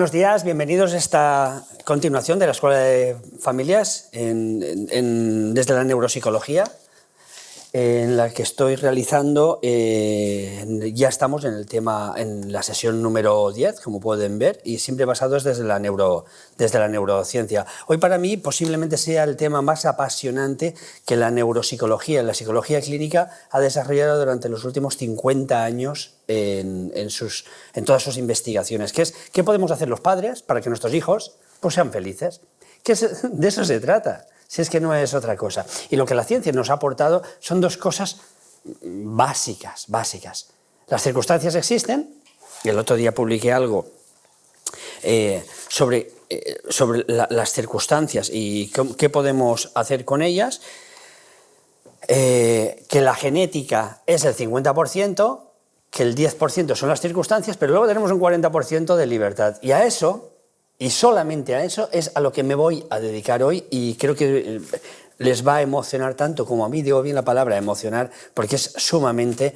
Buenos días, bienvenidos a esta continuación de la Escuela de Familias desde la neuropsicología, en la que estoy realizando, ya estamos en el tema, en la sesión número 10, como pueden ver, y siempre basados desde la neurociencia. Hoy para mí posiblemente sea el tema más apasionante que la neuropsicología, la psicología clínica ha desarrollado durante los últimos 50 años en todas sus investigaciones, que es qué podemos hacer los padres para que nuestros hijos pues, sean felices. De eso se trata. Si es que no es otra cosa. Y lo que la ciencia nos ha aportado son dos cosas básicas. Las circunstancias existen, y el otro día publiqué algo sobre las circunstancias y qué podemos hacer con ellas, que la genética es el 50%, que el 10% son las circunstancias, pero luego tenemos un 40% de libertad. Y a eso... Y solamente a eso es a lo que me voy a dedicar hoy y creo que les va a emocionar tanto como a mí, digo bien la palabra emocionar, porque es sumamente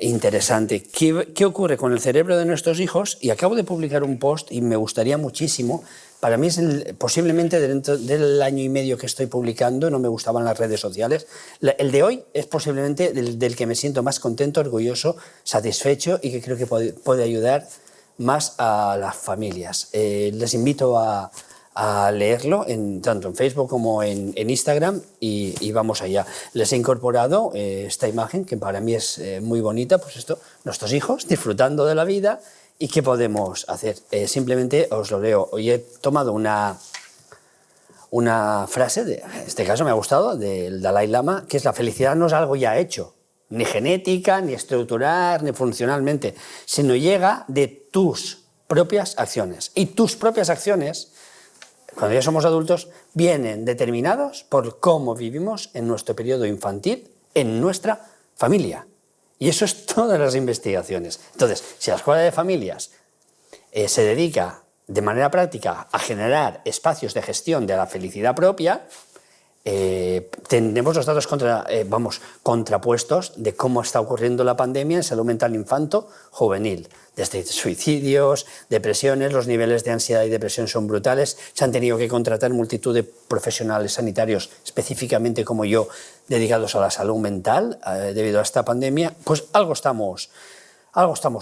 interesante. ¿Qué ocurre con el cerebro de nuestros hijos? Y acabo de publicar un post y me gustaría muchísimo, para mí es posiblemente dentro del año y medio que estoy publicando, no me gustaban las redes sociales, el de hoy es posiblemente del que me siento más contento, orgulloso, satisfecho y que creo que puede ayudar más a las familias. Les invito a leerlo tanto en Facebook como en Instagram y vamos allá. Les he incorporado esta imagen que para mí es muy bonita, pues esto, nuestros hijos disfrutando de la vida y qué podemos hacer. Simplemente os lo leo. Hoy he tomado una frase, en este caso me ha gustado, del Dalai Lama, que es: la felicidad no es algo ya hecho, ni genética, ni estructural, ni funcionalmente, sino llega de tus propias acciones. Y tus propias acciones, cuando ya somos adultos, vienen determinados por cómo vivimos en nuestro periodo infantil, en nuestra familia. Y eso es todas las investigaciones. Entonces, si la Escuela de Familias se dedica de manera práctica a generar espacios de gestión de la felicidad propia, tenemos los datos contrapuestos de cómo está ocurriendo la pandemia en salud mental infanto-juvenil. Desde suicidios, depresiones, los niveles de ansiedad y depresión son brutales. Se han tenido que contratar multitud de profesionales sanitarios, específicamente como yo, dedicados a la salud mental debido a esta pandemia. Pues algo estamos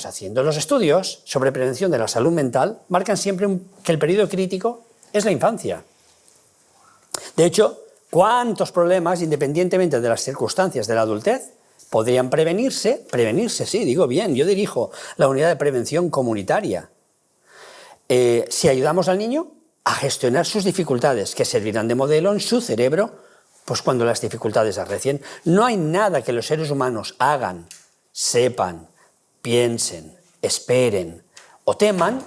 haciendo. Los estudios sobre prevención de la salud mental marcan siempre que el periodo crítico es la infancia. De hecho, ¿cuántos problemas, independientemente de las circunstancias de la adultez, podrían prevenirse? Prevenirse, sí, digo bien, yo dirijo la unidad de prevención comunitaria. Si ayudamos al niño a gestionar sus dificultades, que servirán de modelo en su cerebro, pues cuando las dificultades arrecien. No hay nada que los seres humanos hagan, sepan, piensen, esperen o teman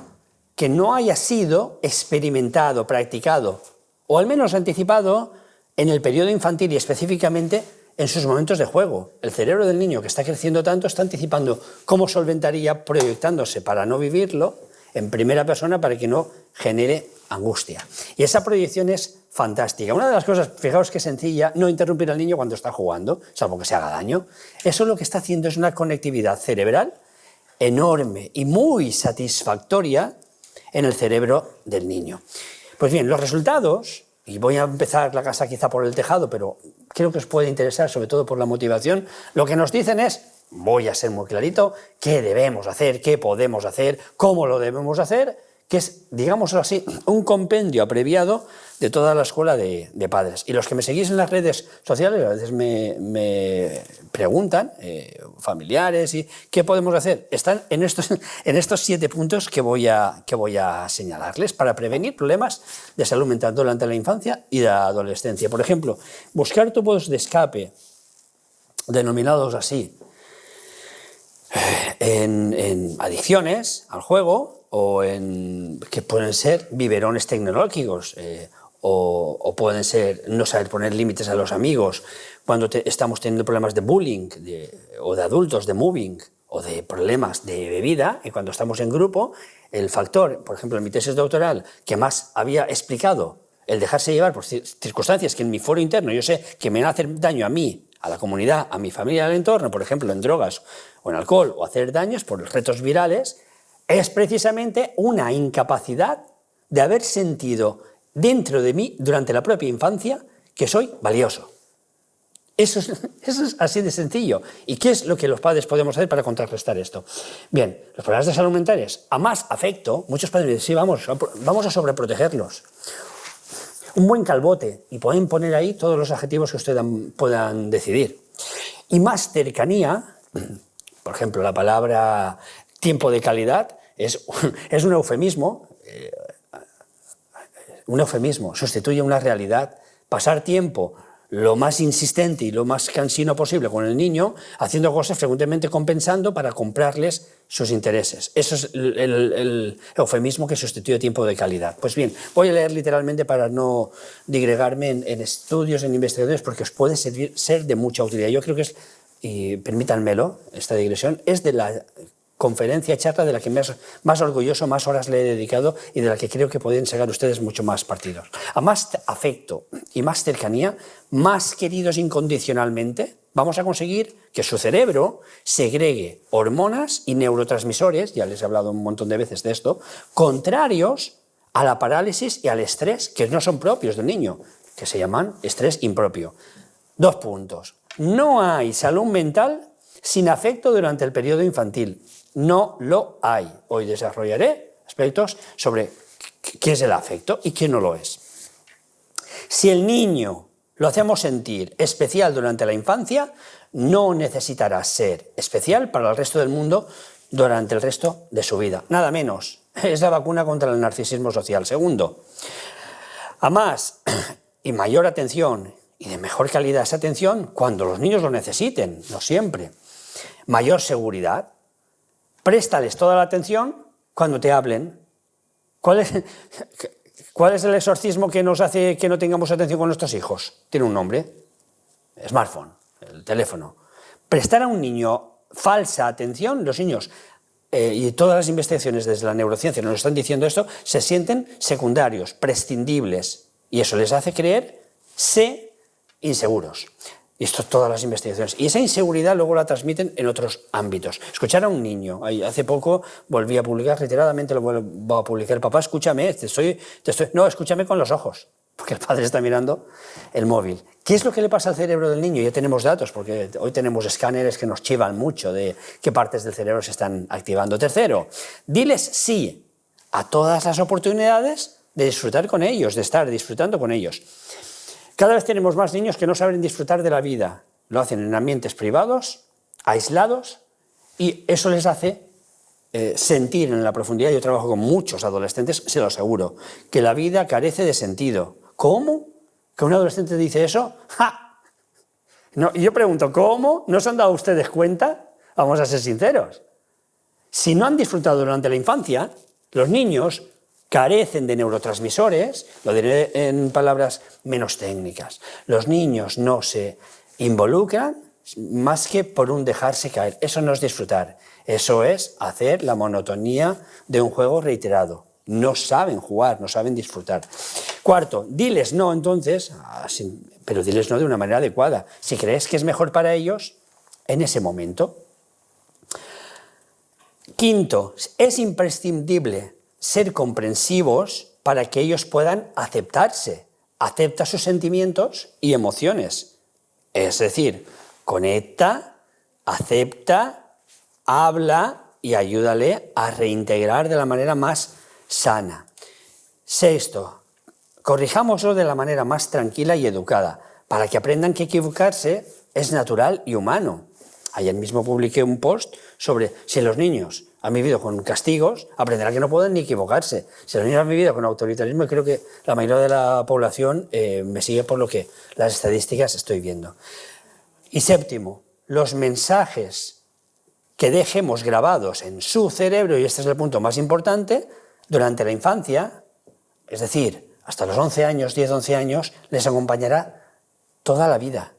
que no haya sido experimentado, practicado o al menos anticipado en el periodo infantil y específicamente en sus momentos de juego. El cerebro del niño que está creciendo tanto está anticipando cómo solventaría proyectándose para no vivirlo en primera persona para que no genere angustia. Y esa proyección es fantástica. Una de las cosas, fijaos qué sencilla, no interrumpir al niño cuando está jugando, salvo que se haga daño. Eso lo que está haciendo es una conectividad cerebral enorme y muy satisfactoria en el cerebro del niño. Pues bien, los resultados, y voy a empezar la casa quizá por el tejado, pero creo que os puede interesar, sobre todo por la motivación, lo que nos dicen es, voy a ser muy clarito, qué debemos hacer, qué podemos hacer, cómo lo debemos hacer, que es, digámoslo así, un compendio abreviado de toda la escuela de padres. Y los que me seguís en las redes sociales a veces me preguntan, familiares, y ¿qué podemos hacer? Están en estos 7 puntos que voy a señalarles para prevenir problemas de salud mental durante la infancia y la adolescencia. Por ejemplo, buscar tubos de escape, denominados así, en adicciones al juego, o que pueden ser biberones tecnológicos, o pueden ser no saber poner límites a los amigos cuando estamos teniendo problemas de bullying, o de adultos, de mobbing, o de problemas de bebida, y cuando estamos en grupo, el factor, por ejemplo, en mi tesis doctoral, que más había explicado, el dejarse llevar por circunstancias que en mi foro interno yo sé que me van a hacer daño a mí, a la comunidad, a mi familia, al entorno, por ejemplo, en drogas o en alcohol, o hacer daños por retos virales, es precisamente una incapacidad de haber sentido dentro de mí, durante la propia infancia, que soy valioso. Eso es así de sencillo. ¿Y qué es lo que los padres podemos hacer para contrarrestar esto? Bien, los problemas de salud mentales, a más afecto, muchos padres dicen, sí, vamos a sobreprotegerlos. Un buen calvote, y pueden poner ahí todos los adjetivos que ustedes puedan decidir. Y más cercanía, por ejemplo, la palabra tiempo de calidad es un eufemismo. Un eufemismo sustituye una realidad. Pasar tiempo lo más insistente y lo más cansino posible con el niño, haciendo cosas frecuentemente compensando para comprarles sus intereses. Eso es el eufemismo que sustituye tiempo de calidad. Pues bien, voy a leer literalmente para no digregarme en estudios, en investigaciones, porque os puede ser de mucha utilidad. Yo creo que es, y permítanmelo, esta digresión, es de la conferencia, charla de la que más orgulloso, más horas le he dedicado y de la que creo que pueden sacar ustedes mucho más partidos. A más afecto y más cercanía, más queridos incondicionalmente, vamos a conseguir que su cerebro segregue hormonas y neurotransmisores, ya les he hablado un montón de veces de esto, contrarios a la parálisis y al estrés que no son propios del niño, que se llaman estrés impropio. 2 puntos. No hay salud mental sin afecto durante el periodo infantil. No lo hay. Hoy desarrollaré aspectos sobre qué es el afecto y qué no lo es. Si el niño lo hacemos sentir especial durante la infancia, no necesitará ser especial para el resto del mundo durante el resto de su vida. Nada menos. Es la vacuna contra el narcisismo social. Segundo, a más y mayor atención y de mejor calidad esa atención cuando los niños lo necesiten, no siempre. Mayor seguridad. Préstales toda la atención cuando te hablen. ¿Cuál es el exorcismo que nos hace que no tengamos atención con nuestros hijos? Tiene un nombre. Smartphone, el teléfono. Prestar a un niño falsa atención, los niños, y todas las investigaciones desde la neurociencia nos están diciendo esto, se sienten secundarios, prescindibles, y eso les hace creerse inseguros. Y esto todas las investigaciones. Y esa inseguridad luego la transmiten en otros ámbitos. Escuchar a un niño. Hace poco volví a publicar, reiteradamente lo vuelvo a publicar. Papá, escúchame, no, escúchame con los ojos. Porque el padre está mirando el móvil. ¿Qué es lo que le pasa al cerebro del niño? Ya tenemos datos, porque hoy tenemos escáneres que nos chivan mucho de qué partes del cerebro se están activando. Tercero, diles sí a todas las oportunidades de disfrutar con ellos, de estar disfrutando con ellos. Cada vez tenemos más niños que no saben disfrutar de la vida. Lo hacen en ambientes privados, aislados, y eso les hace sentir en la profundidad. Yo trabajo con muchos adolescentes, se lo aseguro, que la vida carece de sentido. ¿Cómo? ¿Que un adolescente dice eso? ¡Ja! No, y yo pregunto, ¿cómo? ¿No se han dado ustedes cuenta? Vamos a ser sinceros. Si no han disfrutado durante la infancia, los niños carecen de neurotransmisores, lo diré en palabras menos técnicas. Los niños no se involucran más que por un dejarse caer. Eso no es disfrutar, eso es hacer la monotonía de un juego reiterado. No saben jugar, no saben disfrutar. Cuarto, diles no entonces, pero diles no de una manera adecuada. Si crees que es mejor para ellos, en ese momento. Quinto, es imprescindible ser comprensivos para que ellos puedan aceptarse. Acepta sus sentimientos y emociones. Es decir, conecta, acepta, habla y ayúdale a reintegrar de la manera más sana. Sexto, corrijámoslo de la manera más tranquila y educada, para que aprendan que equivocarse es natural y humano. Ayer mismo publiqué un post sobre si los niños han vivido con castigos, aprenderán que no pueden ni equivocarse. Si los niños han vivido con autoritarismo, y creo que la mayoría de la población me sigue por lo que las estadísticas estoy viendo. Y séptimo, los mensajes que dejemos grabados en su cerebro, y este es el punto más importante, durante la infancia, es decir, hasta los 11 años, 10-11 años, les acompañará toda la vida.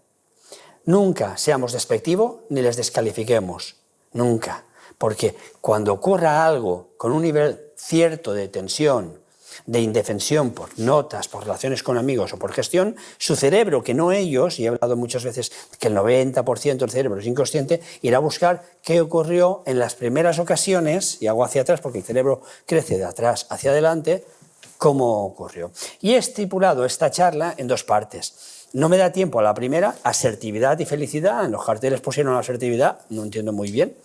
Nunca seamos despectivos ni les descalifiquemos, nunca. Porque cuando ocurra algo con un nivel cierto de tensión, de indefensión por notas, por relaciones con amigos o por gestión, su cerebro, que no ellos, y he hablado muchas veces que el 90% del cerebro es inconsciente, irá a buscar qué ocurrió en las primeras ocasiones, y hago hacia atrás porque el cerebro crece de atrás hacia adelante, cómo ocurrió. Y he estipulado esta charla en dos partes. No me da tiempo a la primera, asertividad y felicidad. En los carteles pusieron la asertividad, no entiendo muy bien.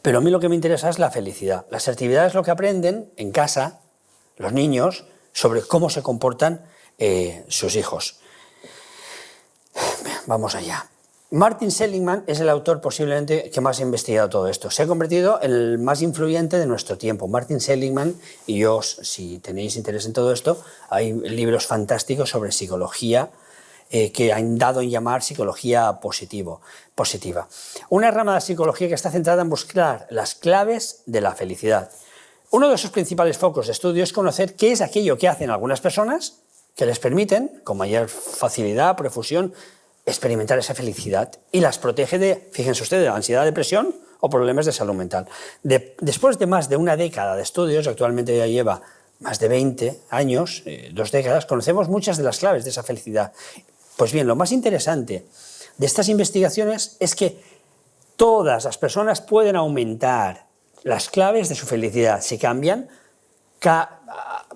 Pero a mí lo que me interesa es la felicidad. La asertividad es lo que aprenden en casa los niños sobre cómo se comportan sus hijos. Vamos allá. Martin Seligman es el autor posiblemente que más ha investigado todo esto. Se ha convertido en el más influyente de nuestro tiempo. Martin Seligman, y yo, si tenéis interés en todo esto, hay libros fantásticos sobre psicología que han dado en llamar psicología positiva. Una rama de la psicología que está centrada en buscar las claves de la felicidad. Uno de sus principales focos de estudio es conocer qué es aquello que hacen algunas personas que les permiten, con mayor facilidad, profusión, experimentar esa felicidad y las protege de, fíjense ustedes, de la ansiedad, depresión o problemas de salud mental. Después de más de una década de estudios, actualmente ya lleva más de 20 años, 2 décadas, conocemos muchas de las claves de esa felicidad. Pues bien, lo más interesante de estas investigaciones es que todas las personas pueden aumentar las claves de su felicidad si cambian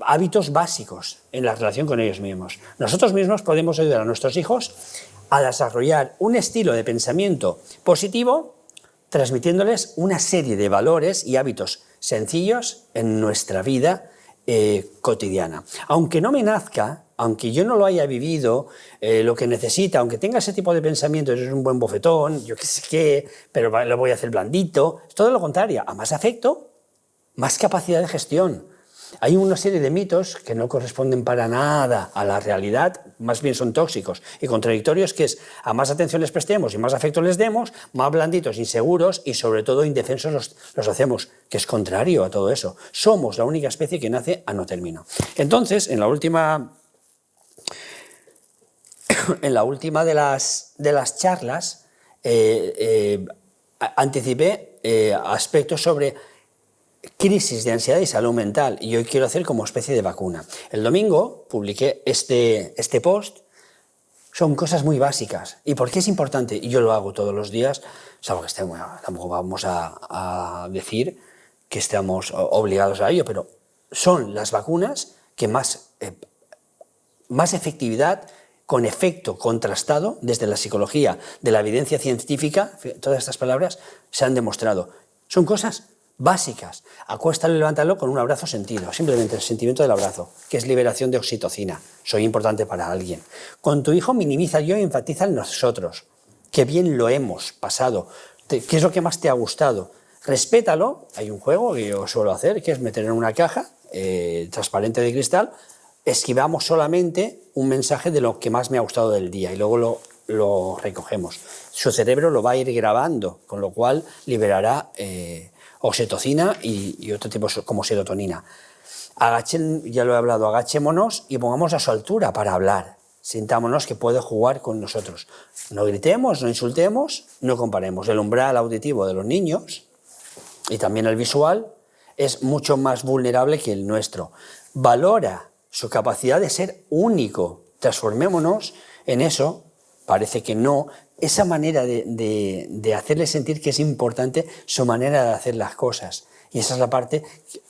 hábitos básicos en la relación con ellos mismos. Nosotros mismos podemos ayudar a nuestros hijos a desarrollar un estilo de pensamiento positivo, transmitiéndoles una serie de valores y hábitos sencillos en nuestra vida cotidiana. Aunque no me nazca, aunque yo no lo haya vivido, lo que necesita, aunque tenga ese tipo de pensamiento, es un buen bofetón, yo qué sé qué, pero lo voy a hacer blandito, es todo lo contrario, a más afecto, más capacidad de gestión. Hay una serie de mitos que no corresponden para nada a la realidad, más bien son tóxicos y contradictorios, que es a más atención les prestemos y más afecto les demos, más blanditos, inseguros y sobre todo indefensos los hacemos, que es contrario a todo eso. Somos la única especie que nace a no término. Entonces, en la última de las charlas, anticipé aspectos sobre crisis de ansiedad y salud mental, y hoy quiero hacer como especie de vacuna. El domingo publiqué este post. Son cosas muy básicas. ¿Y por qué es importante? Y yo lo hago todos los días, salvo que tampoco vamos a decir que estamos obligados a ello, pero son las vacunas que más efectividad, con efecto contrastado desde la psicología, de la evidencia científica, todas estas palabras se han demostrado. Son cosas básicas. Acuéstalo y levántalo con un abrazo sentido, simplemente el sentimiento del abrazo, que es liberación de oxitocina. Soy importante para alguien. Con tu hijo minimiza yo y enfatiza en nosotros. Qué bien lo hemos pasado. ¿Qué es lo que más te ha gustado? Respétalo. Hay un juego que yo suelo hacer, que es meter en una caja transparente de cristal, esquivamos solamente un mensaje de lo que más me ha gustado del día y luego lo recogemos. Su cerebro lo va a ir grabando, con lo cual liberará oxitocina y otro tipo como serotonina. Ya lo he hablado, agachémonos y pongamos a su altura para hablar. Sintámonos que puede jugar con nosotros. No gritemos, no insultemos, no comparemos. El umbral auditivo de los niños y también el visual es mucho más vulnerable que el nuestro. Valora su capacidad de ser único. Transformémonos en eso, parece que no, esa manera de hacerle sentir que es importante su manera de hacer las cosas. Y esa es la parte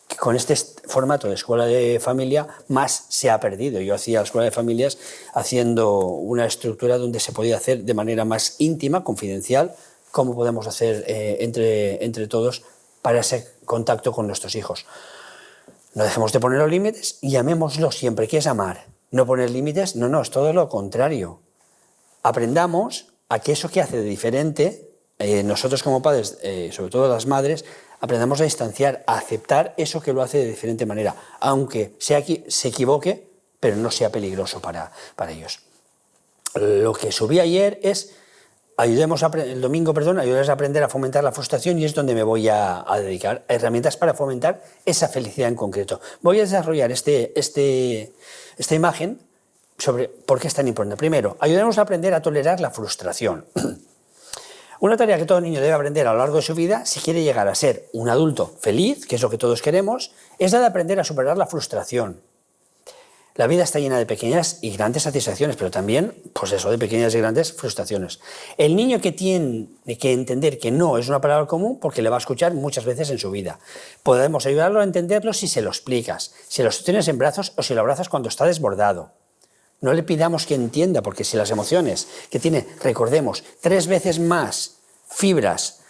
que con este formato de escuela de familia más se ha perdido. Yo hacía la escuela de familias haciendo una estructura donde se podía hacer de manera más íntima, confidencial, cómo podemos hacer entre todos para ese contacto con nuestros hijos. No dejemos de poner los límites y amémoslo siempre. ¿Qué es amar? No poner límites, no, es todo lo contrario. Aprendamos a que eso que hace de diferente, nosotros como padres, sobre todo las madres, aprendamos a distanciar, a aceptar eso que lo hace de diferente manera, aunque se equivoque, pero no sea peligroso para ellos. Lo que subí ayer es, ayudarles a aprender a fomentar la frustración, y es donde me voy a dedicar, a herramientas para fomentar esa felicidad en concreto. Voy a desarrollar esta imagen sobre por qué es tan importante. Primero, ayudemos a aprender a tolerar la frustración. Una tarea que todo niño debe aprender a lo largo de su vida, si quiere llegar a ser un adulto feliz, que es lo que todos queremos, es la de aprender a superar la frustración. La vida está llena de pequeñas y grandes satisfacciones, pero también, pues eso, de pequeñas y grandes frustraciones. El niño que tiene que entender que no es una palabra común porque le va a escuchar muchas veces en su vida. Podemos ayudarlo a entenderlo si se lo explicas, si lo sostienes en brazos o si lo abrazas cuando está desbordado. No le pidamos que entienda, porque si las emociones que tiene, recordemos, 3 veces más fibras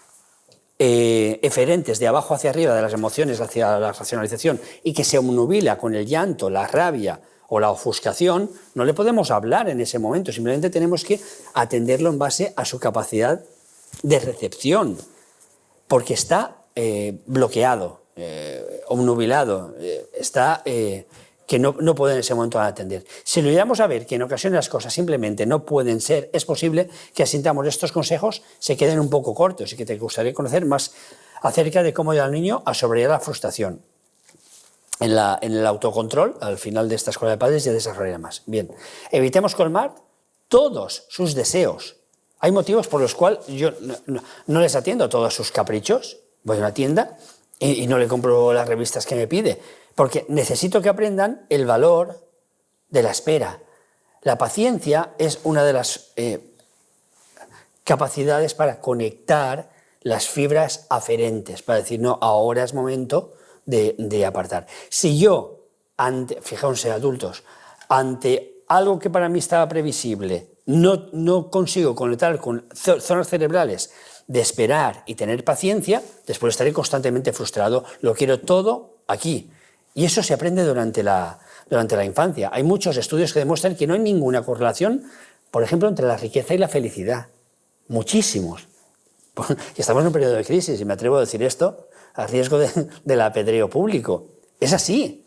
eferentes de abajo hacia arriba de las emociones hacia la racionalización y que se obnubila con el llanto, la rabia o la ofuscación, no le podemos hablar en ese momento, simplemente tenemos que atenderlo en base a su capacidad de recepción, porque está bloqueado, obnubilado, está que no puede en ese momento atender. Si lo ayudamos a ver que en ocasiones las cosas simplemente no pueden ser, es posible que asintamos estos consejos se queden un poco cortos y que te gustaría conocer más acerca de cómo ayudar al niño a sobrellevar la frustración. En el autocontrol, al final de esta escuela de padres, ya desarrollaré más. Bien, evitemos colmar todos sus deseos. Hay motivos por los cuales yo no les atiendo a todos sus caprichos. Voy a una tienda y no le compro las revistas que me pide, porque necesito que aprendan el valor de la espera. La paciencia es una de las capacidades para conectar las fibras aferentes, para decir, no, ahora es momento de apartar. Si yo, fijaos adultos, ante algo que para mí estaba previsible, no consigo conectar con zonas cerebrales de esperar y tener paciencia, después estaré constantemente frustrado, lo quiero todo aquí. Y eso se aprende durante la infancia. Hay muchos estudios que demuestran que no hay ninguna correlación, por ejemplo, entre la riqueza y la felicidad. Muchísimos. Y estamos en un periodo de crisis, y me atrevo a decir esto a riesgo del apedreo público. Es así.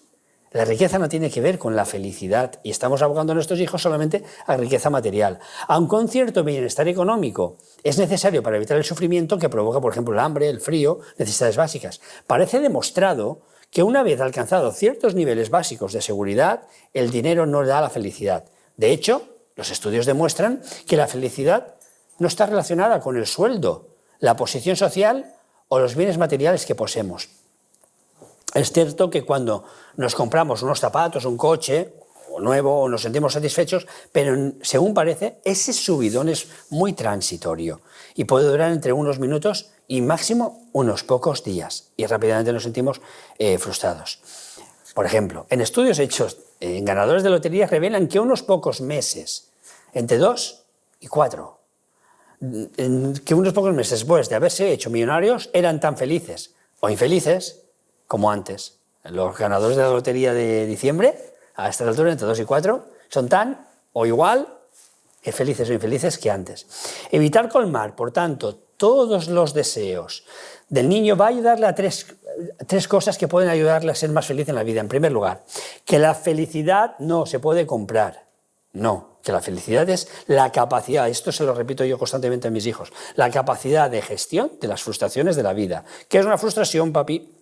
La riqueza no tiene que ver con la felicidad y estamos abocando a nuestros hijos solamente a riqueza material. Aunque un cierto bienestar económico es necesario para evitar el sufrimiento que provoca, por ejemplo, el hambre, el frío, necesidades básicas, parece demostrado que una vez alcanzados ciertos niveles básicos de seguridad, el dinero no da la felicidad. De hecho, los estudios demuestran que la felicidad no está relacionada con el sueldo, la posición social o los bienes materiales que poseemos. Es cierto que cuando nos compramos unos zapatos, un coche o nuevo, o nos sentimos satisfechos, pero según parece, ese subidón es muy transitorio y puede durar entre unos minutos y máximo unos pocos días, y rápidamente nos sentimos frustrados. Por ejemplo, en estudios hechos en ganadores de lotería revelan que unos pocos meses, entre 2 y 4, que unos pocos meses después de haberse hecho millonarios eran tan felices o infelices como antes. Los ganadores de la lotería de diciembre, a esta altura, entre 2 y 4, son tan o igual felices o infelices que antes. Evitar colmar, por tanto, todos los deseos del niño va a ayudarle a tres cosas que pueden ayudarle a ser más feliz en la vida. En primer lugar, que la felicidad no se puede comprar. No, que la felicidad es la capacidad, esto se lo repito yo constantemente a mis hijos, la capacidad de gestión de las frustraciones de la vida. ¿Qué es una frustración, papi?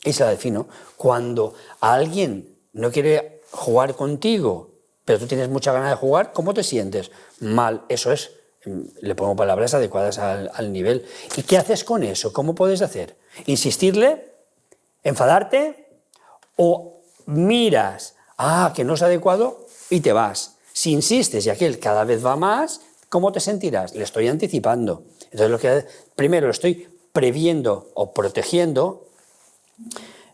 Y se la defino. Cuando alguien no quiere jugar contigo, pero tú tienes mucha ganas de jugar, ¿cómo te sientes? Mal, eso es, le pongo palabras adecuadas al nivel. ¿Y qué haces con eso? ¿Cómo puedes hacer? ¿Insistirle? ¿Enfadarte? ¿O miras, que no es adecuado y te vas? Si insistes y aquel cada vez va más, ¿cómo te sentirás? Le estoy anticipando. Entonces, primero lo estoy previendo o protegiendo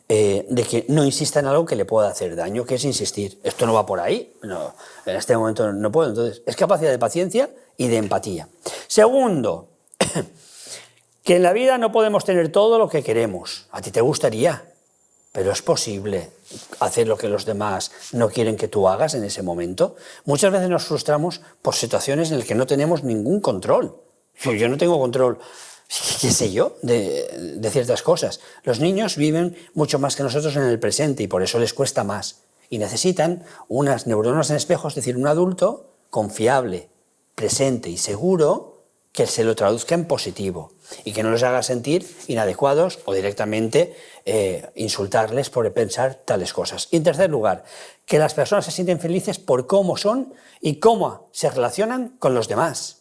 de que no insista en algo que le pueda hacer daño, que es insistir. Esto no va por ahí, no, en este momento no puedo. Entonces, es capacidad de paciencia y de empatía. Segundo, que en la vida no podemos tener todo lo que queremos. A ti te gustaría, pero es posible hacer lo que los demás no quieren que tú hagas en ese momento. Muchas veces nos frustramos por situaciones en las que no tenemos ningún control. Yo no tengo control, qué sé yo, de ciertas cosas. Los niños viven mucho más que nosotros en el presente y por eso les cuesta más. Y necesitan unas neuronas en espejos, es decir, un adulto confiable, presente y seguro que se lo traduzca en positivo y que no les haga sentir inadecuados o directamente insultarles por pensar tales cosas. Y en tercer lugar, que las personas se sienten felices por cómo son y cómo se relacionan con los demás.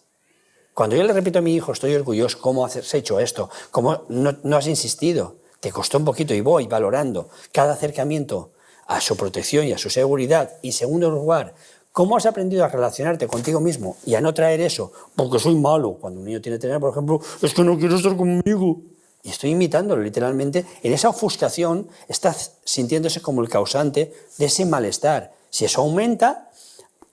Cuando yo le repito a mi hijo, estoy orgulloso, ¿cómo has hecho esto? ¿Cómo no has insistido? Te costó un poquito y voy valorando cada acercamiento a su protección y a su seguridad. Y en segundo lugar, ¿cómo has aprendido a relacionarte contigo mismo y a no traer eso? Porque soy malo. Cuando un niño tiene tener, por ejemplo, es que no quiere estar conmigo. Y estoy imitándolo literalmente. En esa ofuscación está sintiéndose como el causante de ese malestar. Si eso aumenta,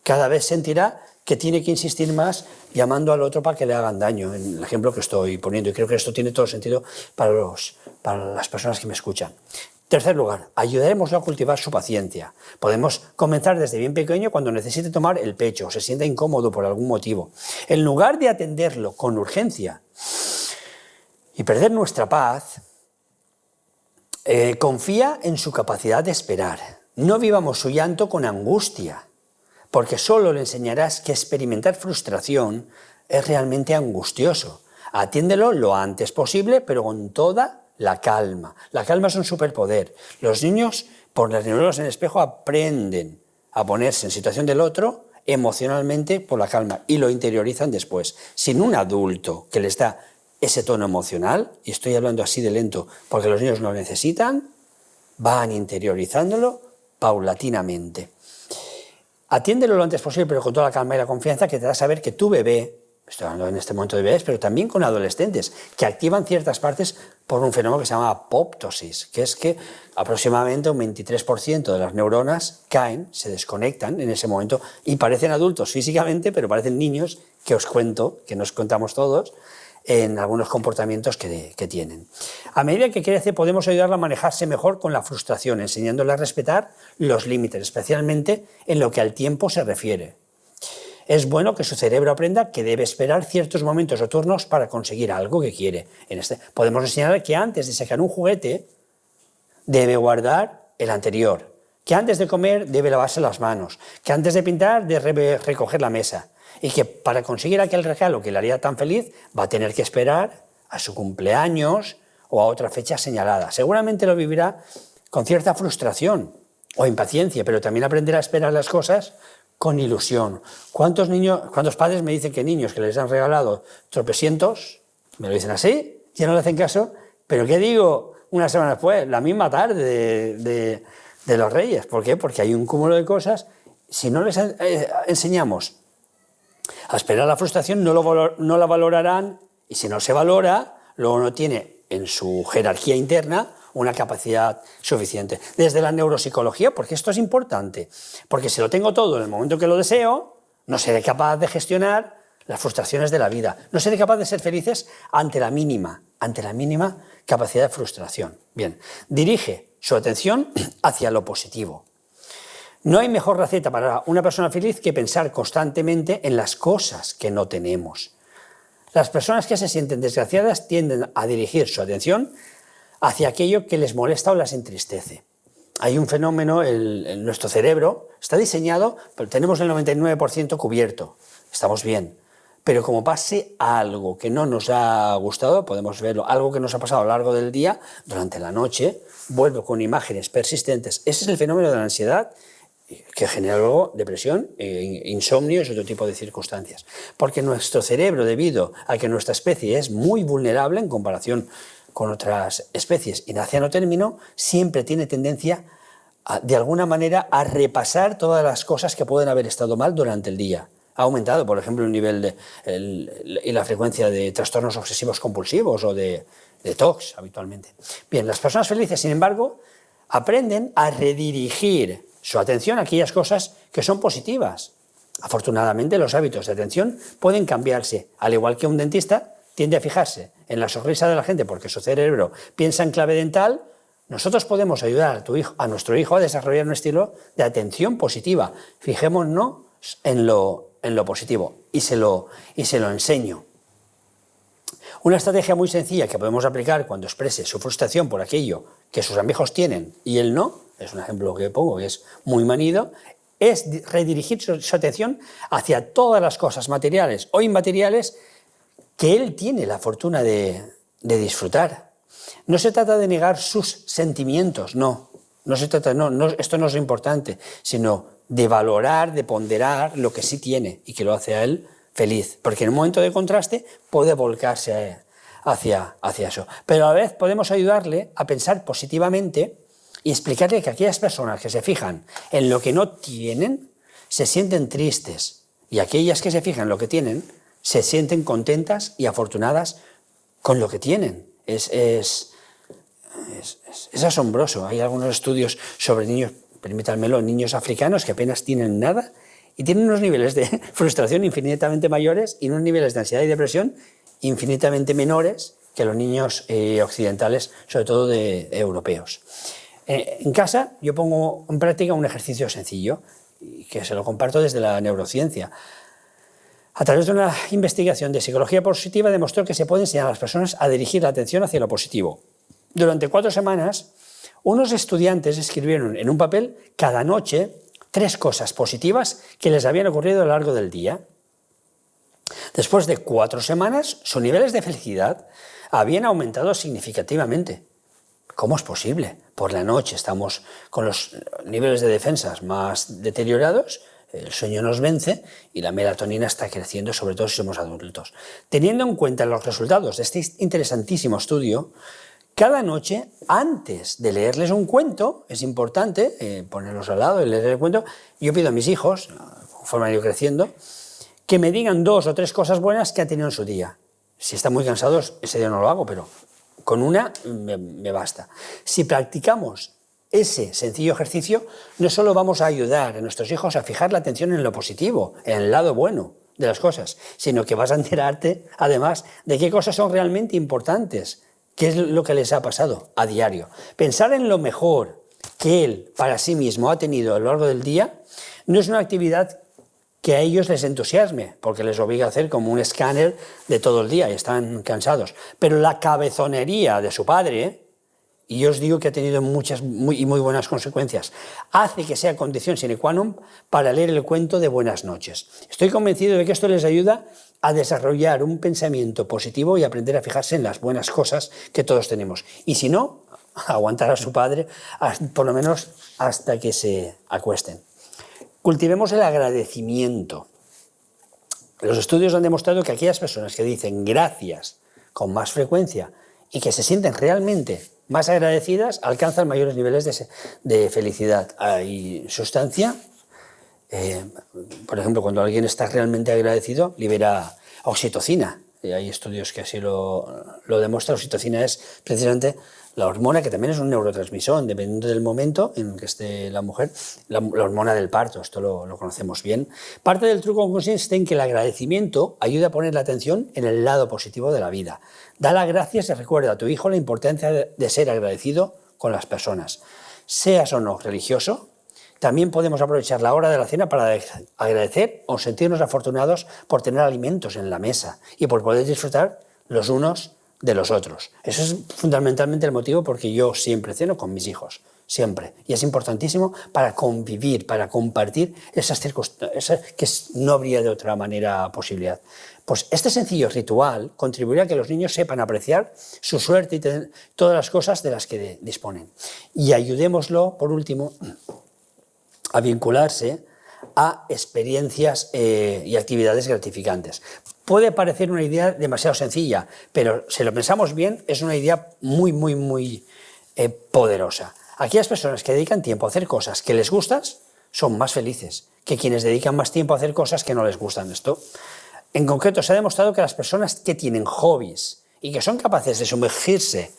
cada vez sentirá que tiene que insistir más llamando al otro para que le hagan daño, en el ejemplo que estoy poniendo. Y creo que esto tiene todo sentido para las personas que me escuchan. Tercer lugar, ayudaremoslo a cultivar su paciencia. Podemos comenzar desde bien pequeño cuando necesite tomar el pecho o se sienta incómodo por algún motivo. En lugar de atenderlo con urgencia y perder nuestra paz, confía en su capacidad de esperar. No vivamos su llanto con angustia, porque solo le enseñarás que experimentar frustración es realmente angustioso. Atiéndelo lo antes posible, pero con toda la calma. La calma es un superpoder. Los niños, por las neuronas en el espejo, aprenden a ponerse en situación del otro emocionalmente por la calma y lo interiorizan después. Sin un adulto que les da ese tono emocional, y estoy hablando así de lento porque los niños lo necesitan, van interiorizándolo paulatinamente. Atiéndelo lo antes posible, pero con toda la calma y la confianza que te da saber que tu bebé, estoy hablando en este momento de bebés, pero también con adolescentes, que activan ciertas partes por un fenómeno que se llama apoptosis, que es que aproximadamente un 23% de las neuronas caen, se desconectan en ese momento y parecen adultos físicamente, pero parecen niños, que os cuento, que nos contamos todos, en algunos comportamientos que tienen. A medida que crece podemos ayudarla a manejarse mejor con la frustración, enseñándole a respetar los límites, especialmente en lo que al tiempo se refiere. Es bueno que su cerebro aprenda que debe esperar ciertos momentos o turnos para conseguir algo que quiere. Podemos enseñarle que antes de sacar un juguete debe guardar el anterior, que antes de comer debe lavarse las manos, que antes de pintar debe recoger la mesa, y que para conseguir aquel regalo que le haría tan feliz va a tener que esperar a su cumpleaños o a otra fecha señalada. Seguramente lo vivirá con cierta frustración o impaciencia, pero también aprenderá a esperar las cosas con ilusión. ¿Cuántos padres me dicen que niños que les han regalado tropecientos, me lo dicen así, ya no le hacen caso, pero ¿qué digo una semana después? La misma tarde de los Reyes. ¿Por qué? Porque hay un cúmulo de cosas. Si no les enseñamos a esperar la frustración, no la valorarán, y si no se valora, luego no tiene en su jerarquía interna una capacidad suficiente. Desde la neuropsicología, porque esto es importante, porque si lo tengo todo en el momento que lo deseo, no seré capaz de gestionar las frustraciones de la vida, no seré capaz de ser felices ante la mínima capacidad de frustración. Bien, dirige su atención hacia lo positivo. No hay mejor receta para una persona feliz que pensar constantemente en las cosas que no tenemos. Las personas que se sienten desgraciadas tienden a dirigir su atención hacia aquello que les molesta o las entristece. Hay un fenómeno, nuestro cerebro está diseñado, pero tenemos el 99% cubierto, estamos bien. Pero como pase algo que no nos ha gustado, podemos verlo, algo que nos ha pasado a lo largo del día, durante la noche, vuelve con imágenes persistentes. Ese es el fenómeno de la ansiedad, que genera luego depresión, insomnio y otro tipo de circunstancias. Porque nuestro cerebro, debido a que nuestra especie es muy vulnerable en comparación con otras especies y nace a no término, siempre tiene tendencia, de alguna manera, a repasar todas las cosas que pueden haber estado mal durante el día. Ha aumentado, por ejemplo, el nivel y la frecuencia de trastornos obsesivos compulsivos o de TOCs habitualmente. Bien, las personas felices, sin embargo, aprenden a redirigir su atención a aquellas cosas que son positivas. Afortunadamente, los hábitos de atención pueden cambiarse. Al igual que un dentista tiende a fijarse en la sonrisa de la gente porque su cerebro piensa en clave dental, nosotros podemos ayudar a nuestro hijo a desarrollar un estilo de atención positiva. Fijémonos en lo positivo y se lo enseño. Una estrategia muy sencilla que podemos aplicar cuando exprese su frustración por aquello que sus amigos tienen y él no, es un ejemplo que pongo que es muy manido, es redirigir su atención hacia todas las cosas materiales o inmateriales que él tiene la fortuna de disfrutar. No se trata de negar sus sentimientos, no se trata, esto no es lo importante, sino de valorar, de ponderar lo que sí tiene y que lo hace a él feliz, porque en un momento de contraste puede volcarse hacia eso. Pero a la vez podemos ayudarle a pensar positivamente y explicarle que aquellas personas que se fijan en lo que no tienen se sienten tristes, y aquellas que se fijan en lo que tienen se sienten contentas y afortunadas con lo que tienen. Es asombroso. Hay algunos estudios sobre niños, permítanmelo, niños africanos que apenas tienen nada y tienen unos niveles de frustración infinitamente mayores y unos niveles de ansiedad y depresión infinitamente menores que los niños occidentales, sobre todo europeos. En casa yo pongo en práctica un ejercicio sencillo, que se lo comparto desde la neurociencia. A través de una investigación de psicología positiva demostró que se puede enseñar a las personas a dirigir la atención hacia lo positivo. Durante 4 semanas, unos estudiantes escribieron en un papel cada noche 3 cosas positivas que les habían ocurrido a lo largo del día. Después de 4 semanas, sus niveles de felicidad habían aumentado significativamente. ¿Cómo es posible? Por la noche estamos con los niveles de defensas más deteriorados, el sueño nos vence y la melatonina está creciendo, sobre todo si somos adultos. Teniendo en cuenta los resultados de este interesantísimo estudio, cada noche, antes de leerles un cuento, es importante ponerlos al lado y leer el cuento, yo pido a mis hijos, conforme han ido creciendo, que me digan 2 o 3 cosas buenas que han tenido en su día. Si están muy cansados, ese día no lo hago, pero con una me basta. Si practicamos ese sencillo ejercicio, no solo vamos a ayudar a nuestros hijos a fijar la atención en lo positivo, en el lado bueno de las cosas, sino que vas a enterarte, además, de qué cosas son realmente importantes, qué es lo que les ha pasado a diario. Pensar en lo mejor que él para sí mismo ha tenido a lo largo del día no es una actividad que a ellos les entusiasme, porque les obliga a hacer como un escáner de todo el día y están cansados. Pero la cabezonería de su padre, y yo os digo que ha tenido muchas muy buenas consecuencias, hace que sea condición sine qua non para leer el cuento de buenas noches. Estoy convencido de que esto les ayuda a desarrollar un pensamiento positivo y aprender a fijarse en las buenas cosas que todos tenemos. Y si no, aguantar a su padre por lo menos hasta que se acuesten. Cultivemos el agradecimiento. Los estudios han demostrado que aquellas personas que dicen gracias con más frecuencia y que se sienten realmente más agradecidas alcanzan mayores niveles de felicidad. Hay sustancia, por ejemplo, cuando alguien está realmente agradecido, libera oxitocina. Hay estudios que así lo demuestran. Oxitocina es precisamente la hormona, que también es un neurotransmisor, dependiendo del momento en que esté la mujer, la hormona del parto, esto lo conocemos bien. Parte del truco consiste en que el agradecimiento ayuda a poner la atención en el lado positivo de la vida. Da las gracias y recuerda a tu hijo la importancia de ser agradecido con las personas. Seas o no religioso, también podemos aprovechar la hora de la cena para agradecer o sentirnos afortunados por tener alimentos en la mesa y por poder disfrutar los unos de los otros. Eso es fundamentalmente el motivo porque yo siempre ceno con mis hijos, siempre. Y es importantísimo para convivir, para compartir esas circunstancias que no habría de otra manera posibilidad. Pues este sencillo ritual contribuirá a que los niños sepan apreciar su suerte y tener todas las cosas de las que disponen. Y ayudémoslo, por último, a vincularse a experiencias y actividades gratificantes. Puede parecer una idea demasiado sencilla, pero si lo pensamos bien, es una idea muy poderosa. Aquellas personas que dedican tiempo a hacer cosas que les gustan son más felices que quienes dedican más tiempo a hacer cosas que no les gustan. Esto, en concreto, se ha demostrado que las personas que tienen hobbies y que son capaces de sumergirse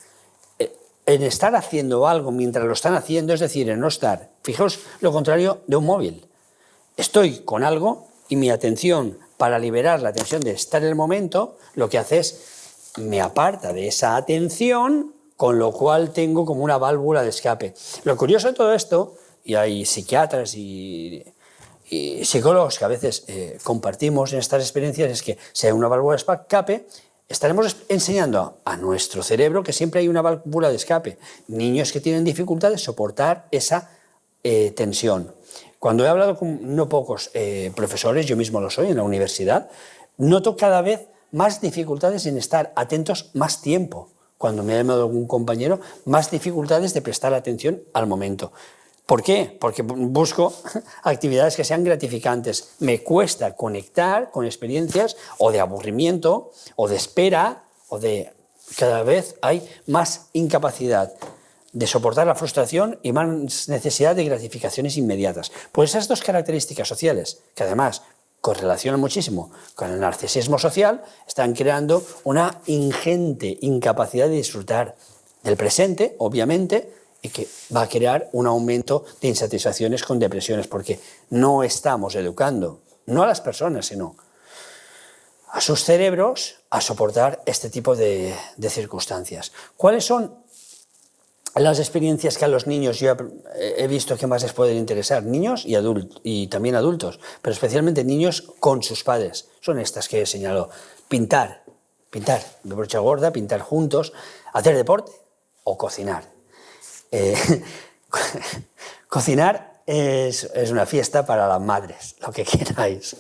en estar haciendo algo mientras lo están haciendo, es decir, en no estar, fijaos lo contrario de un móvil. Estoy con algo y mi atención, para liberar la atención de estar en el momento, lo que hace es me aparta de esa atención, con lo cual tengo como una válvula de escape. Lo curioso de todo esto, y hay psiquiatras y psicólogos que a veces compartimos en estas experiencias, es que si hay una válvula de escape, estaremos enseñando a nuestro cerebro que siempre hay una válvula de escape. Niños que tienen dificultad de soportar esa tensión. Cuando he hablado con no pocos profesores, yo mismo lo soy en la universidad, noto cada vez más dificultades en estar atentos más tiempo. Cuando me ha llamado algún compañero, más dificultades de prestar atención al momento. ¿Por qué? Porque busco actividades que sean gratificantes. Me cuesta conectar con experiencias o de aburrimiento, o de espera, o de... Cada vez hay más incapacidad de soportar la frustración y más necesidad de gratificaciones inmediatas. Pues esas dos características sociales, que además correlacionan muchísimo con el narcisismo social, están creando una ingente incapacidad de disfrutar del presente, obviamente, y que va a crear un aumento de insatisfacciones con depresiones, porque no estamos educando, no a las personas, sino a sus cerebros a soportar este tipo de circunstancias. ¿Cuáles son las experiencias que a los niños yo he visto que más les pueden interesar? Niños y también adultos, pero especialmente niños con sus padres. Son estas que he señalado. Pintar, de brocha gorda, pintar juntos, hacer deporte o cocinar. Cocinar es una fiesta para las madres, lo que queráis.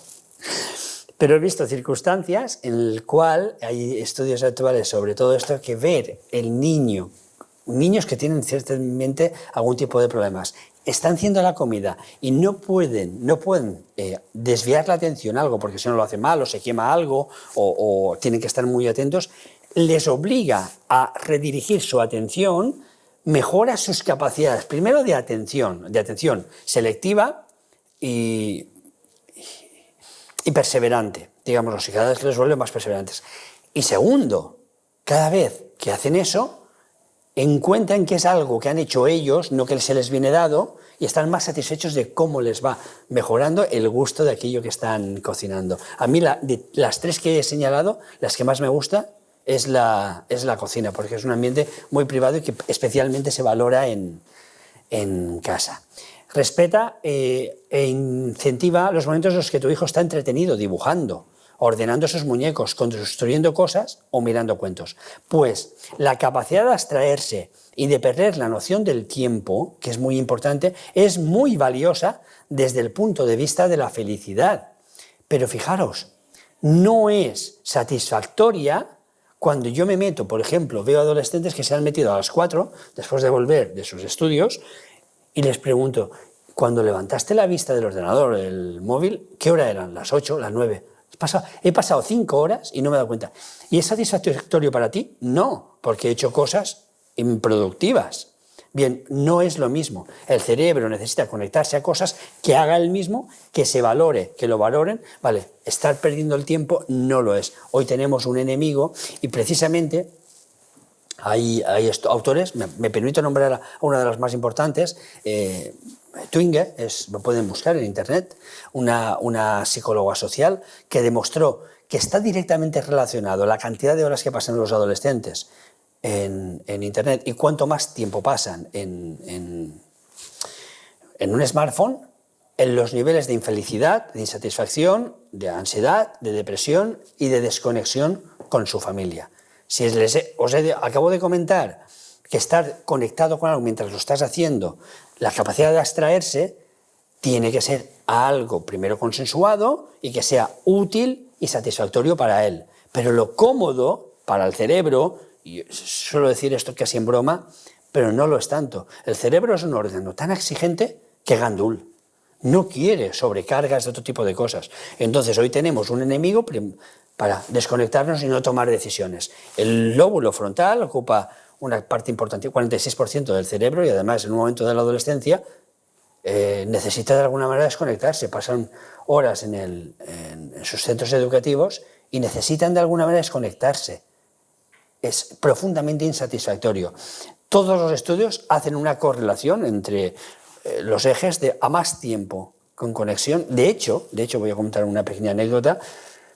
Pero he visto circunstancias en las cuales hay estudios actuales sobre todo esto, que ver el niños que tienen ciertamente algún tipo de problemas, están haciendo la comida y no pueden desviar la atención a algo, porque si no lo hace mal o se quema algo o tienen que estar muy atentos, les obliga a redirigir su atención, mejora sus capacidades, primero de atención selectiva y perseverante, digámoslo así, cada vez les vuelve más perseverantes. Y segundo, cada vez que hacen eso, encuentran que es algo que han hecho ellos, no que se les viene dado, y están más satisfechos de cómo les va mejorando el gusto de aquello que están cocinando. A mí, de las tres que he señalado, las que más me gusta es la cocina, porque es un ambiente muy privado y que especialmente se valora en casa. Respeta e incentiva los momentos en los que tu hijo está entretenido, dibujando, ordenando sus muñecos, construyendo cosas o mirando cuentos. Pues la capacidad de abstraerse y de perder la noción del tiempo, que es muy importante, es muy valiosa desde el punto de vista de la felicidad. Pero fijaros, no es satisfactoria cuando yo me meto, por ejemplo, veo adolescentes que se han metido a las 4, después de volver de sus estudios, y les pregunto, cuando levantaste la vista del ordenador, del móvil, ¿qué hora eran? ¿Las 8? ¿Las 9? He pasado 5 horas y no me he dado cuenta. ¿Y es satisfactorio para ti? No, porque he hecho cosas improductivas. Bien, no es lo mismo. El cerebro necesita conectarse a cosas que haga el mismo, que se valore, que lo valoren. Vale, estar perdiendo el tiempo no lo es. Hoy tenemos un enemigo y precisamente hay autores, me permito nombrar a una de las más importantes, Twinger, lo pueden buscar en internet, una psicóloga social que demostró que está directamente relacionado la cantidad de horas que pasan los adolescentes en internet y cuánto más tiempo pasan en un smartphone, en los niveles de infelicidad, de insatisfacción, de ansiedad, de depresión y de desconexión con su familia. Si acabo de comentar que estar conectado con algo mientras lo estás haciendo, la capacidad de abstraerse tiene que ser algo primero consensuado y que sea útil y satisfactorio para él. Pero lo cómodo para el cerebro, y suelo decir esto casi en broma, pero no lo es tanto. El cerebro es un órgano tan exigente que gandul. No quiere sobrecargas de otro tipo de cosas. Entonces hoy tenemos un enemigo para desconectarnos y no tomar decisiones. El lóbulo frontal ocupa una parte importante, 46% del cerebro, y además en un momento de la adolescencia necesita de alguna manera desconectarse. Pasan horas en sus centros educativos y necesitan de alguna manera desconectarse. Es profundamente insatisfactorio. Todos los estudios hacen una correlación entre los ejes de a más tiempo con conexión. De hecho, voy a contar una pequeña anécdota.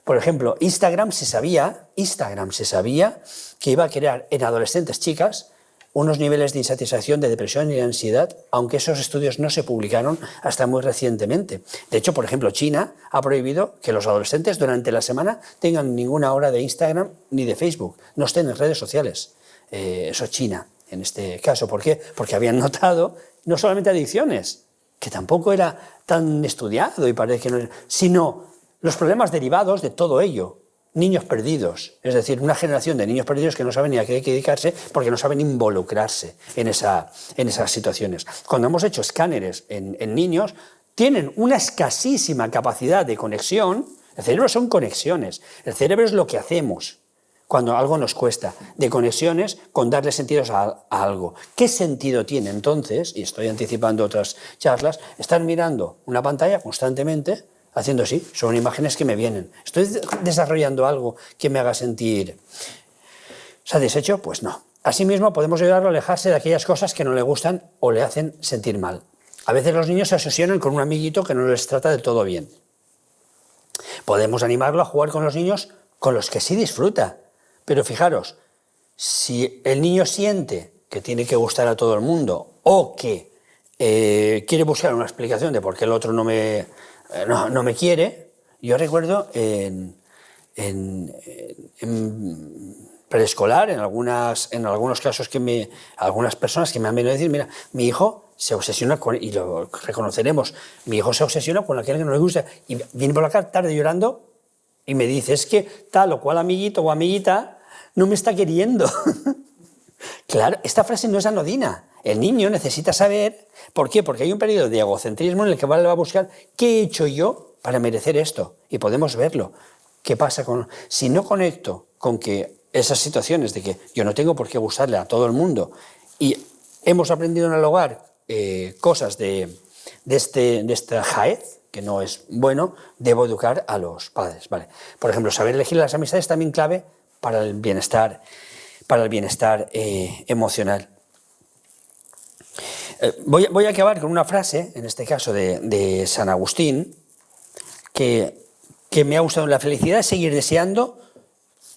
Por ejemplo, Instagram se sabía que iba a crear en adolescentes chicas unos niveles de insatisfacción, de depresión y de ansiedad, aunque esos estudios no se publicaron hasta muy recientemente. De hecho, por ejemplo, China ha prohibido que los adolescentes durante la semana tengan ninguna hora de Instagram ni de Facebook, no estén en redes sociales. Eso es China, en este caso. ¿Por qué? Porque habían notado no solamente adicciones, que tampoco era tan estudiado y parece que no era, sino los problemas derivados de todo ello. niños perdidos, es decir, una generación de niños perdidos que no saben ni a qué hay que dedicarse porque no saben involucrarse en esas situaciones. Cuando hemos hecho escáneres en niños, tienen una escasísima capacidad de conexión. El cerebro son conexiones, el cerebro es lo que hacemos cuando algo nos cuesta, de conexiones con darle sentidos a algo. ¿Qué sentido tiene entonces, y estoy anticipando otras charlas, estar mirando una pantalla constantemente, haciendo así? Son imágenes que me vienen. ¿Estoy desarrollando algo que me haga sentir satisfecho? Pues no. Asimismo, podemos ayudarlo a alejarse de aquellas cosas que no le gustan o le hacen sentir mal. A veces los niños se obsesionan con un amiguito que no les trata del todo bien. Podemos animarlo a jugar con los niños con los que sí disfruta. Pero fijaros, si el niño siente que tiene que gustar a todo el mundo o que quiere buscar una explicación de por qué el otro no me quiere, yo recuerdo en preescolar, en algunos casos algunas personas que me han venido a decir, mira, mi hijo se obsesiona con, y lo reconoceremos, mi hijo se obsesiona con aquel que no le gusta, y viene por la tarde llorando y me dice, es que tal o cual amiguito o amiguita no me está queriendo. Claro, esta frase no es anodina. El niño necesita saber, ¿por qué? Porque hay un periodo de egocentrismo en el que va a buscar ¿qué he hecho yo para merecer esto? Y podemos verlo. ¿Qué pasa si no conecto con que esas situaciones de que yo no tengo por qué gustarle a todo el mundo y hemos aprendido en el hogar cosas de esta jaez, que no es bueno, debo educar a los padres, ¿vale? Por ejemplo, saber elegir las amistades es también clave para el bienestar emocional. Voy a acabar con una frase, en este caso de San Agustín, que me ha gustado. La felicidad es seguir deseando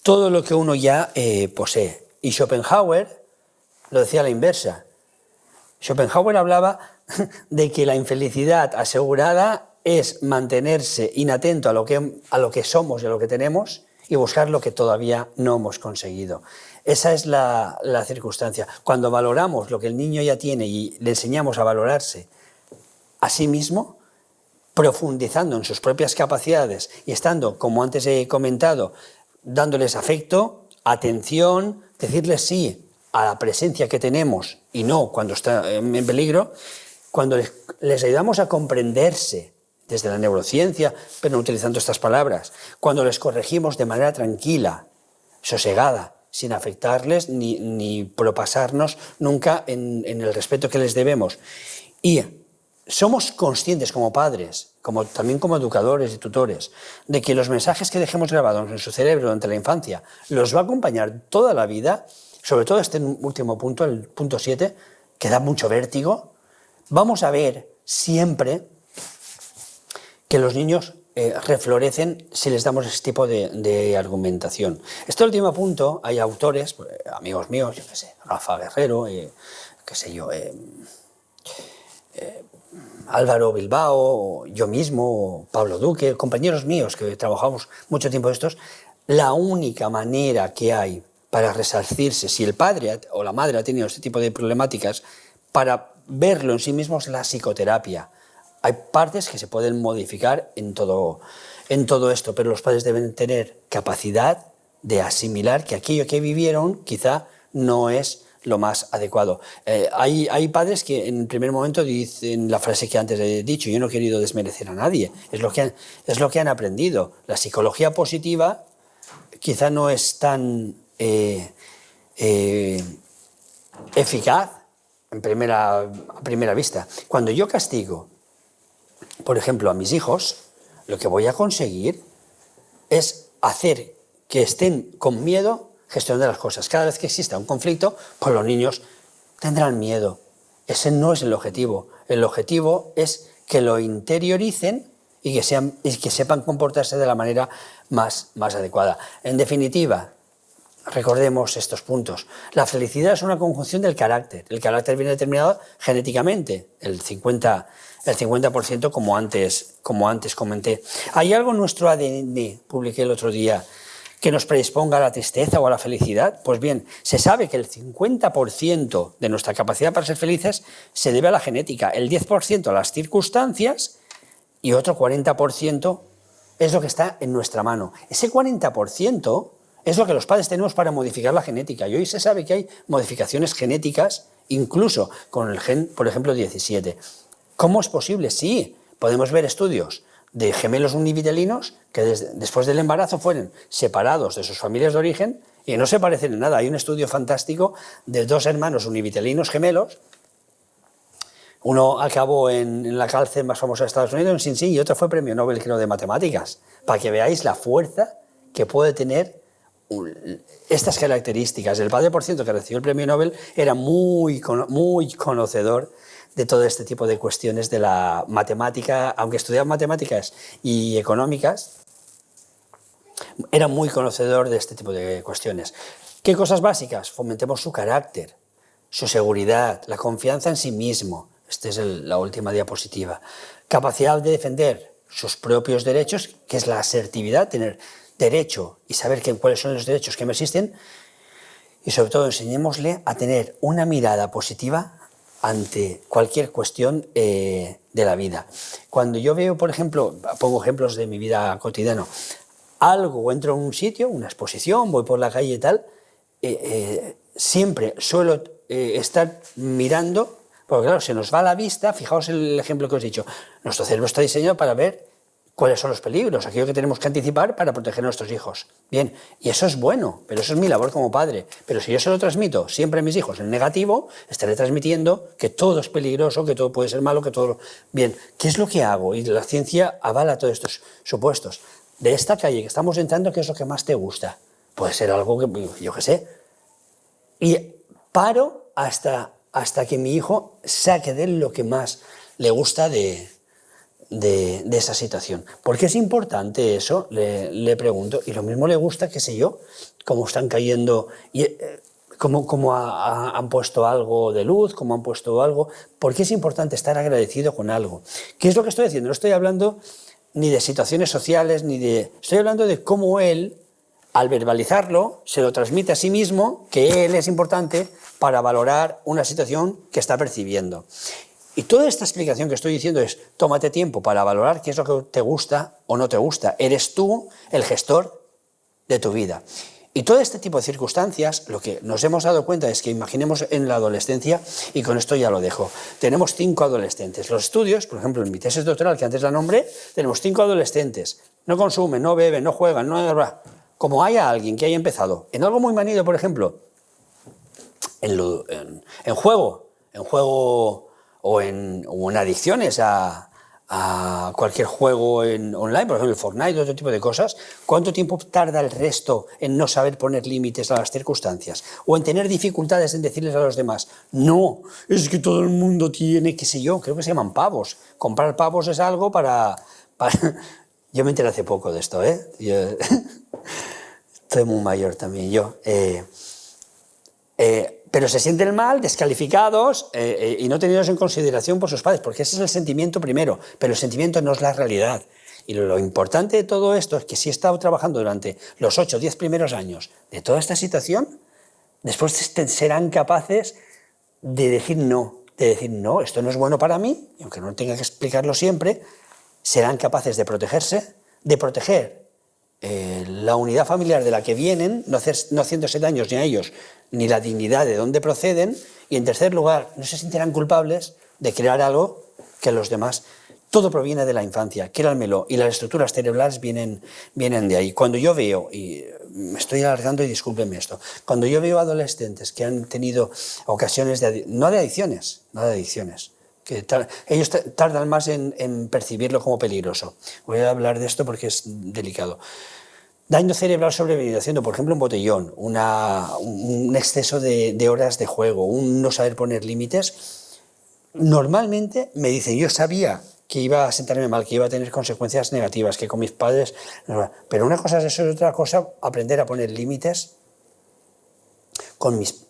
todo lo que uno ya posee. Y Schopenhauer lo decía a la inversa. Schopenhauer hablaba de que la infelicidad asegurada es mantenerse inatento a lo que somos y a lo que tenemos y buscar lo que todavía no hemos conseguido. Esa es la circunstancia. Cuando valoramos lo que el niño ya tiene y le enseñamos a valorarse a sí mismo, profundizando en sus propias capacidades y estando, como antes he comentado, dándoles afecto, atención, decirles sí a la presencia que tenemos y no cuando está en peligro, cuando les ayudamos a comprenderse desde la neurociencia, pero no utilizando estas palabras, cuando les corregimos de manera tranquila, sosegada, sin afectarles ni propasarnos nunca en el respeto que les debemos. Y somos conscientes como padres, también como educadores y tutores, de que los mensajes que dejemos grabados en su cerebro durante la infancia los va a acompañar toda la vida, sobre todo este último punto, el punto 7, que da mucho vértigo. Vamos a ver siempre que los niños reflorecen si les damos ese tipo de argumentación. Este último punto, hay autores, amigos míos, yo qué sé, Rafa Guerrero, qué sé yo, Álvaro Bilbao, yo mismo, Pablo Duque, compañeros míos que trabajamos mucho tiempo estos, la única manera que hay para resarcirse, si el padre o la madre ha tenido este tipo de problemáticas, para verlo en sí mismo es la psicoterapia. Hay partes que se pueden modificar en todo esto, pero los padres deben tener capacidad de asimilar que aquello que vivieron quizá no es lo más adecuado. Hay padres que en el primer momento dicen la frase que antes he dicho, yo no he querido desmerecer a nadie, es lo que han aprendido. La psicología positiva quizá no es tan eficaz a primera vista. Cuando yo castigo, por ejemplo, a mis hijos, lo que voy a conseguir es hacer que estén con miedo gestionando las cosas. Cada vez que exista un conflicto, pues los niños tendrán miedo. Ese no es el objetivo. El objetivo es que lo interioricen y que sepan comportarse de la manera más adecuada. En definitiva, recordemos estos puntos. La felicidad es una conjunción del carácter. El carácter viene determinado genéticamente, el 50% como antes comenté. ¿Hay algo en nuestro ADN, publiqué el otro día, que nos predisponga a la tristeza o a la felicidad? Pues bien, se sabe que el 50% de nuestra capacidad para ser felices se debe a la genética, el 10% a las circunstancias y otro 40% es lo que está en nuestra mano. Ese 40% es lo que los padres tenemos para modificar la genética. Y hoy se sabe que hay modificaciones genéticas, incluso con el gen, por ejemplo, 17. ¿Cómo es posible? Sí, podemos ver estudios de gemelos univitelinos que después del embarazo fueron separados de sus familias de origen y no se parecen en nada. Hay un estudio fantástico de 2 hermanos univitelinos gemelos. Uno acabó en la cárcel más famosa de Estados Unidos, en Sing Sing, y otro fue premio Nobel, creo, de matemáticas, para que veáis la fuerza que puede tener estas características. El padre, por cierto, que recibió el premio Nobel, era muy conocedor de todo este tipo de cuestiones de la matemática, aunque estudiaba matemáticas y económicas, era muy conocedor de este tipo de cuestiones. ¿Qué cosas básicas? Fomentemos su carácter, su seguridad, la confianza en sí mismo. Esta es la última diapositiva. Capacidad de defender sus propios derechos, que es la asertividad, tener derecho y saber cuáles son los derechos que me existen. Y sobre todo enseñémosle a tener una mirada positiva ante cualquier cuestión de la vida. Cuando yo veo, por ejemplo, pongo ejemplos de mi vida cotidiana, algo o entro en un sitio, una exposición, voy por la calle y tal, siempre suelo estar mirando, porque claro, se nos va la vista. Fijaos el ejemplo que os he dicho, nuestro cerebro está diseñado para ver cuáles son los peligros, aquello que tenemos que anticipar para proteger a nuestros hijos. Bien, y eso es bueno, pero eso es mi labor como padre. Pero si yo se lo transmito siempre a mis hijos en negativo, estaré transmitiendo que todo es peligroso, que todo puede ser malo, que todo... Bien, ¿qué es lo que hago? Y la ciencia avala todos estos supuestos. De esta calle que estamos entrando, ¿qué es lo que más te gusta? Puede ser algo que, yo qué sé. Y paro hasta que mi hijo saque de él lo que más le gusta de esa situación. ¿Por qué es importante eso? Le pregunto. Y lo mismo le gusta, qué sé yo, cómo están cayendo, cómo han puesto algo de luz, cómo han puesto algo. ¿Por qué es importante estar agradecido con algo? ¿Qué es lo que estoy haciendo? No estoy hablando ni de situaciones sociales, estoy hablando de cómo él, al verbalizarlo, se lo transmite a sí mismo, que él es importante para valorar una situación que está percibiendo. Y toda esta explicación que estoy diciendo es, tómate tiempo para valorar qué es lo que te gusta o no te gusta. Eres tú el gestor de tu vida. Y todo este tipo de circunstancias, lo que nos hemos dado cuenta es que imaginemos en la adolescencia, y con esto ya lo dejo, tenemos 5 adolescentes. Los estudios, por ejemplo, en mi tesis doctoral, que antes la nombré, tenemos 5 adolescentes. No consumen, no beben, no juegan, como haya alguien que haya empezado en algo muy manido, por ejemplo, en juego o en adicciones a cualquier juego online, por ejemplo el Fortnite, otro tipo de cosas, ¿cuánto tiempo tarda el resto en no saber poner límites a las circunstancias? O en tener dificultades en decirles a los demás, no, es que todo el mundo tiene, qué sé yo, creo que se llaman pavos. Comprar pavos es algo para... Yo me enteré hace poco de esto, Yo estoy muy mayor también, yo. Pero se sienten mal, descalificados y no tenidos en consideración por sus padres, porque ese es el sentimiento primero, pero el sentimiento no es la realidad. Y lo importante de todo esto es que si he estado trabajando durante los 8 o 10 primeros años de toda esta situación, después serán capaces de decir no, esto no es bueno para mí, y aunque no tenga que explicarlo siempre, serán capaces de protegerse, de proteger la unidad familiar de la que vienen, no haciéndose daños ni a ellos, ni la dignidad de dónde proceden, y en tercer lugar, no se sentirán culpables de crear algo que los demás... Todo proviene de la infancia, créanmelo, y las estructuras cerebrales vienen de ahí. Cuando yo veo, y me estoy alargando y discúlpenme esto, cuando yo veo adolescentes que han tenido ocasiones no de adicciones, que ellos tardan más en percibirlo como peligroso. Voy a hablar de esto porque es delicado. Daño cerebral sobrevenido haciendo, por ejemplo, un botellón, un exceso de horas de juego, un no saber poner límites. Normalmente me dicen, yo sabía que iba a sentarme mal, que iba a tener consecuencias negativas, que con mis padres... Pero una cosa es eso y otra cosa aprender a poner límites con mis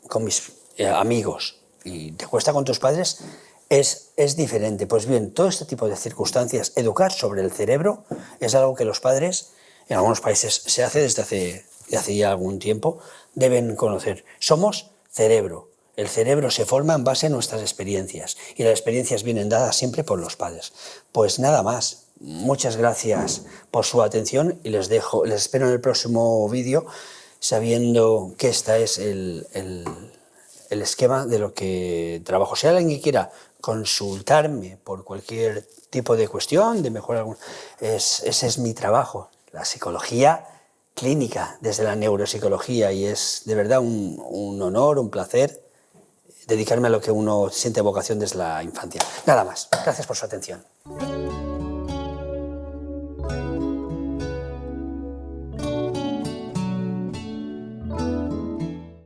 amigos. Y te cuesta con tus padres, es diferente. Pues bien, todo este tipo de circunstancias, educar sobre el cerebro, es algo que los padres, en algunos países se hace desde hace ya algún tiempo, deben conocer. Somos cerebro. El cerebro se forma en base a nuestras experiencias y las experiencias vienen dadas siempre por los padres. Pues nada más. Muchas gracias por su atención y les espero en el próximo vídeo, sabiendo que este es el esquema de lo que trabajo. Si hay alguien que quiera consultarme por cualquier tipo de cuestión, de mejorar, ese es mi trabajo, la psicología clínica desde la neuropsicología, y es de verdad un honor, un placer dedicarme a lo que uno siente vocación desde la infancia. Nada más. Gracias por su atención.